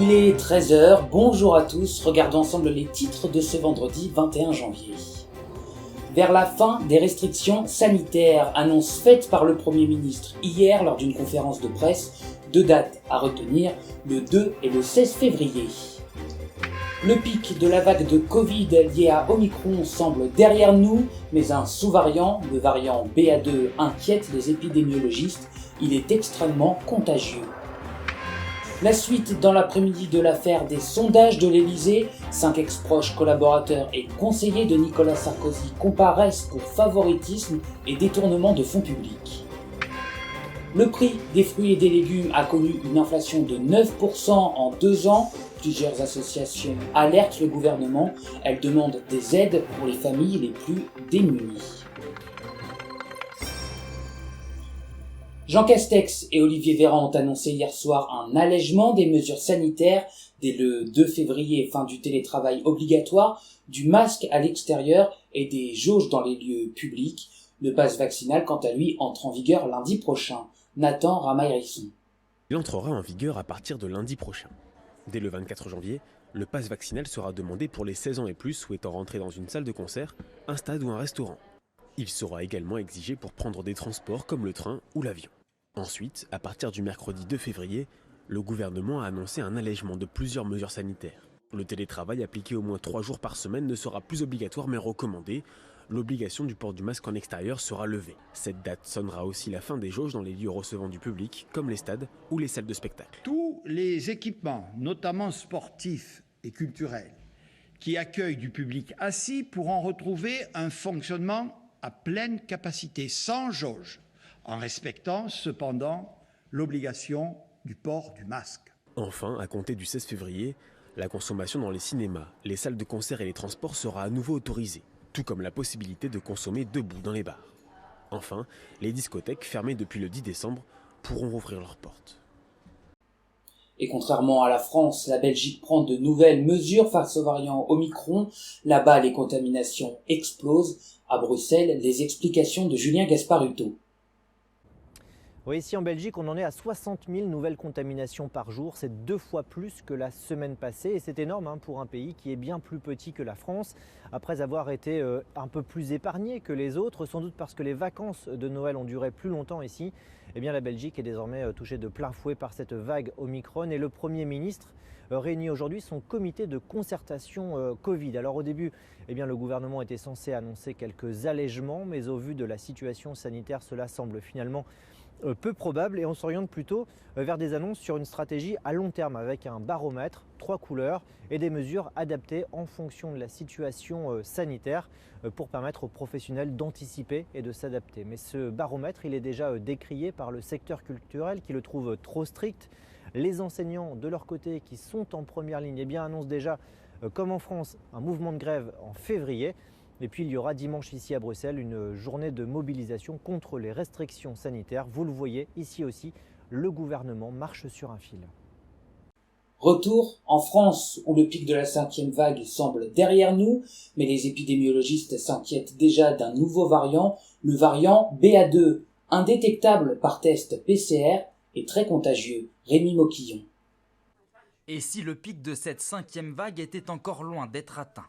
Il est 13 h, bonjour à tous, regardons ensemble les titres de ce vendredi 21 janvier. Vers la fin des restrictions sanitaires, annonce faite par le Premier ministre hier lors d'une conférence de presse, deux dates à retenir, le 2 et le 16 février. Le pic de la vague de Covid liée à Omicron semble derrière nous, mais un sous-variant, le variant BA2, inquiète les épidémiologistes, il est extrêmement contagieux. La suite dans l'après-midi de l'affaire des sondages de l'Élysée, 5 ex-proches collaborateurs et conseillers de Nicolas Sarkozy comparaissent pour favoritisme et détournement de fonds publics. Le prix des fruits et des légumes a connu une inflation de 9% en 2 ans. Plusieurs associations alertent le gouvernement. Elles demandent des aides pour les familles les plus démunies. Jean Castex et Olivier Véran ont annoncé hier soir un allègement des mesures sanitaires dès le 2 février, fin du télétravail obligatoire, du masque à l'extérieur et des jauges dans les lieux publics. Le pass vaccinal, quant à lui, entre en vigueur lundi prochain. Nathan Ramaïrisson. Il entrera en vigueur à partir de lundi prochain. Dès le 24 janvier, le pass vaccinal sera demandé pour les 16 ans et plus souhaitant rentrer dans une salle de concert, un stade ou un restaurant. Il sera également exigé pour prendre des transports comme le train ou l'avion. Ensuite, à partir du mercredi 2 février, le gouvernement a annoncé un allègement de plusieurs mesures sanitaires. Le télétravail appliqué au moins 3 jours par semaine ne sera plus obligatoire mais recommandé. L'obligation du port du masque en extérieur sera levée. Cette date sonnera aussi la fin des jauges dans les lieux recevant du public, comme les stades ou les salles de spectacle. Tous les équipements, notamment sportifs et culturels, qui accueillent du public assis pourront retrouver un fonctionnement à pleine capacité, sans jauge, en respectant cependant l'obligation du port du masque. Enfin, à compter du 16 février, la consommation dans les cinémas, les salles de concert et les transports sera à nouveau autorisée, tout comme la possibilité de consommer debout dans les bars. Enfin, les discothèques fermées depuis le 10 décembre pourront rouvrir leurs portes. Et contrairement à la France, la Belgique prend de nouvelles mesures face au variant Omicron. Là-bas, les contaminations explosent. À Bruxelles, les explications de Julien Gasparuto. Oui, ici en Belgique, on en est à 60 000 nouvelles contaminations par jour. C'est 2 fois plus que la semaine passée et c'est énorme pour un pays qui est bien plus petit que la France. Après avoir été un peu plus épargné que les autres, sans doute parce que les vacances de Noël ont duré plus longtemps ici, eh bien la Belgique est désormais touchée de plein fouet par cette vague Omicron et le Premier ministre réunit aujourd'hui son comité de concertation Covid. Alors au début, eh bien, le gouvernement était censé annoncer quelques allègements, mais au vu de la situation sanitaire, cela semble finalement peu probable et on s'oriente plutôt vers des annonces sur une stratégie à long terme avec un baromètre, 3 couleurs et des mesures adaptées en fonction de la situation sanitaire pour permettre aux professionnels d'anticiper et de s'adapter. Mais ce baromètre, il est déjà décrié par le secteur culturel qui le trouve trop strict. Les enseignants de leur côté qui sont en première ligne eh bien, annoncent déjà, comme en France, un mouvement de grève en février. Et puis il y aura dimanche ici à Bruxelles une journée de mobilisation contre les restrictions sanitaires. Vous le voyez ici aussi, le gouvernement marche sur un fil. Retour en France, où le pic de la 5e vague semble derrière nous, mais les épidémiologistes s'inquiètent déjà d'un nouveau variant, le variant BA2, indétectable par test PCR et très contagieux. Rémi Moquillon. Et si le pic de cette 5e vague était encore loin d'être atteint ?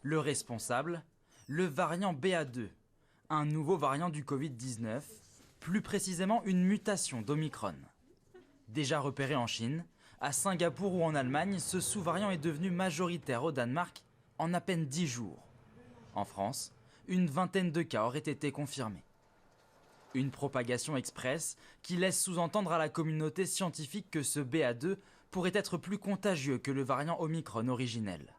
Le responsable ? Le variant BA2, un nouveau variant du Covid-19, plus précisément une mutation d'Omicron. Déjà repéré en Chine, à Singapour ou en Allemagne, ce sous-variant est devenu majoritaire au Danemark en à peine 10 jours. En France, une vingtaine de cas auraient été confirmés. Une propagation express qui laisse sous-entendre à la communauté scientifique que ce BA2 pourrait être plus contagieux que le variant Omicron originel.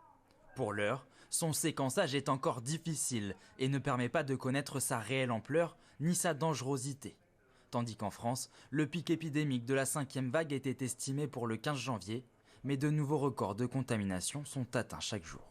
Pour l'heure, son séquençage est encore difficile et ne permet pas de connaître sa réelle ampleur ni sa dangerosité. Tandis qu'en France, le pic épidémique de la 5e vague était estimé pour le 15 janvier, mais de nouveaux records de contamination sont atteints chaque jour.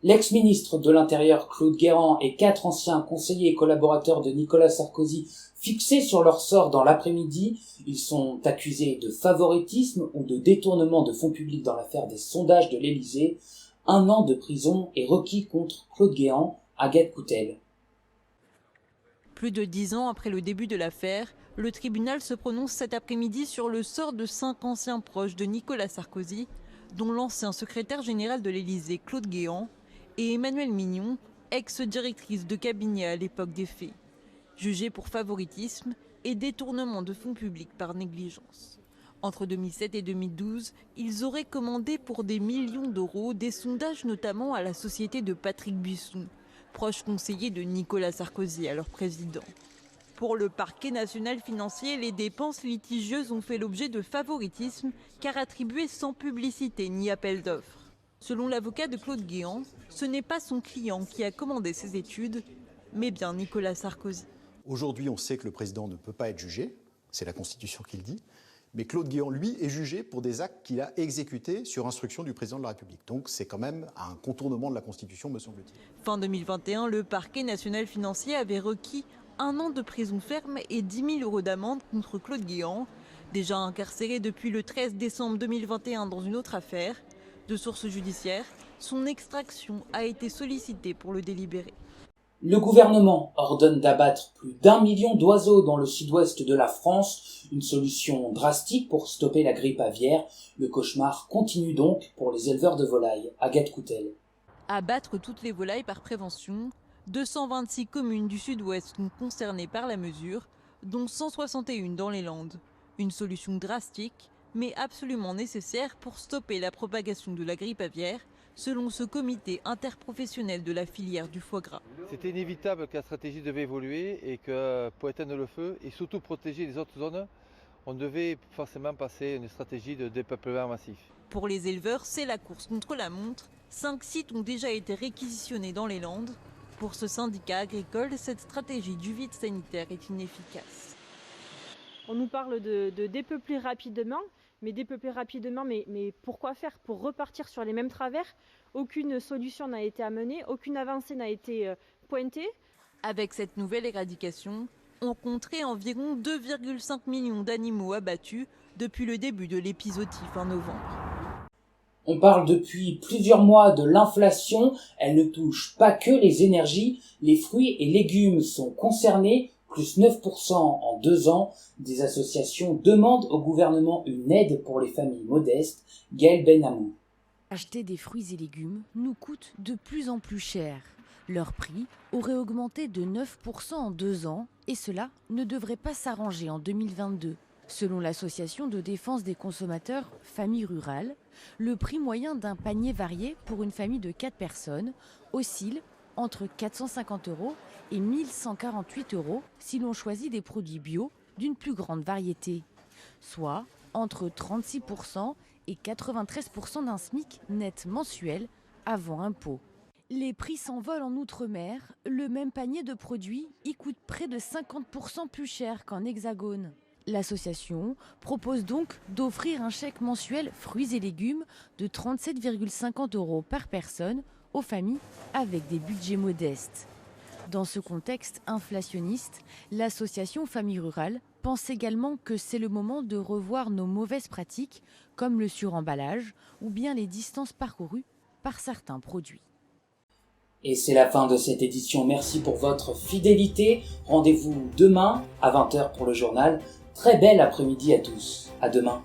L'ex-ministre de l'Intérieur Claude Guéant et 4 anciens conseillers et collaborateurs de Nicolas Sarkozy fixés sur leur sort dans l'après-midi, ils sont accusés de favoritisme ou de détournement de fonds publics dans l'affaire des sondages de l'Élysée. 1 an de prison est requis contre Claude Guéant, Agathe Coutel. Plus de 10 ans après le début de l'affaire, le tribunal se prononce cet après-midi sur le sort de 5 anciens proches de Nicolas Sarkozy, dont l'ancien secrétaire général de l'Élysée Claude Guéant et Emmanuelle Mignon, ex-directrice de cabinet à l'époque des faits, jugés pour favoritisme et détournement de fonds publics par négligence. Entre 2007 et 2012, ils auraient commandé pour des millions d'euros des sondages notamment à la société de Patrick Buisson, proche conseiller de Nicolas Sarkozy, alors président. Pour le parquet national financier, les dépenses litigieuses ont fait l'objet de favoritisme car attribuées sans publicité ni appel d'offres. Selon l'avocat de Claude Guéant, ce n'est pas son client qui a commandé ces études, mais bien Nicolas Sarkozy. Aujourd'hui, on sait que le président ne peut pas être jugé, c'est la Constitution qui le dit, mais Claude Guéant, lui, est jugé pour des actes qu'il a exécutés sur instruction du président de la République. Donc c'est quand même un contournement de la Constitution, me semble-t-il. Fin 2021, le parquet national financier avait requis 1 an de prison ferme et 10 000 euros d'amende contre Claude Guéant, déjà incarcéré depuis le 13 décembre 2021 dans une autre affaire. De sources judiciaires, son extraction a été sollicitée pour le délibéré. Le gouvernement ordonne d'abattre plus d'1 million d'oiseaux dans le sud-ouest de la France, une solution drastique pour stopper la grippe aviaire. Le cauchemar continue donc pour les éleveurs de volailles. Agathe Coutel. Abattre toutes les volailles par prévention, 226 communes du sud-ouest sont concernées par la mesure, dont 161 dans les Landes. Une solution drastique, mais absolument nécessaire pour stopper la propagation de la grippe aviaire, selon ce comité interprofessionnel de la filière du foie gras. C'était inévitable que la stratégie devait évoluer et que pour éteindre le feu et surtout protéger les autres zones, on devait forcément passer à une stratégie de dépeuplement massif. Pour les éleveurs, c'est la course contre la montre. 5 sites ont déjà été réquisitionnés dans les Landes. Pour ce syndicat agricole, cette stratégie du vide sanitaire est inefficace. On nous parle de dépeupler rapidement. Mais pourquoi faire? Pour repartir sur les mêmes travers? Aucune solution n'a été amenée, aucune avancée n'a été pointée. Avec cette nouvelle éradication, on compterait environ 2,5 millions d'animaux abattus depuis le début de l'épisodie fin novembre. On parle depuis plusieurs mois de l'inflation, elle ne touche pas que les énergies, les fruits et légumes sont concernés, plus 9% en 2 ans. Des associations demandent au gouvernement une aide pour les familles modestes. Gaël Benamou. Acheter des fruits et légumes nous coûte de plus en plus cher. Leur prix aurait augmenté de 9% en 2 ans et cela ne devrait pas s'arranger en 2022. Selon l'association de défense des consommateurs Famille Rurale, le prix moyen d'un panier varié pour une famille de 4 personnes oscille entre 450 € et 1148 € si l'on choisit des produits bio d'une plus grande variété, soit entre 36% et 93% d'un SMIC net mensuel avant impôt. Les prix s'envolent en Outre-mer, le même panier de produits y coûte près de 50% plus cher qu'en Hexagone. L'association propose donc d'offrir un chèque mensuel fruits et légumes de 37,50 € par personne aux familles avec des budgets modestes. Dans ce contexte inflationniste, l'association Famille Rurale pense également que c'est le moment de revoir nos mauvaises pratiques comme le suremballage ou bien les distances parcourues par certains produits. Et c'est la fin de cette édition. Merci pour votre fidélité. Rendez-vous demain à 20h pour le journal. Très bel après-midi à tous. À demain.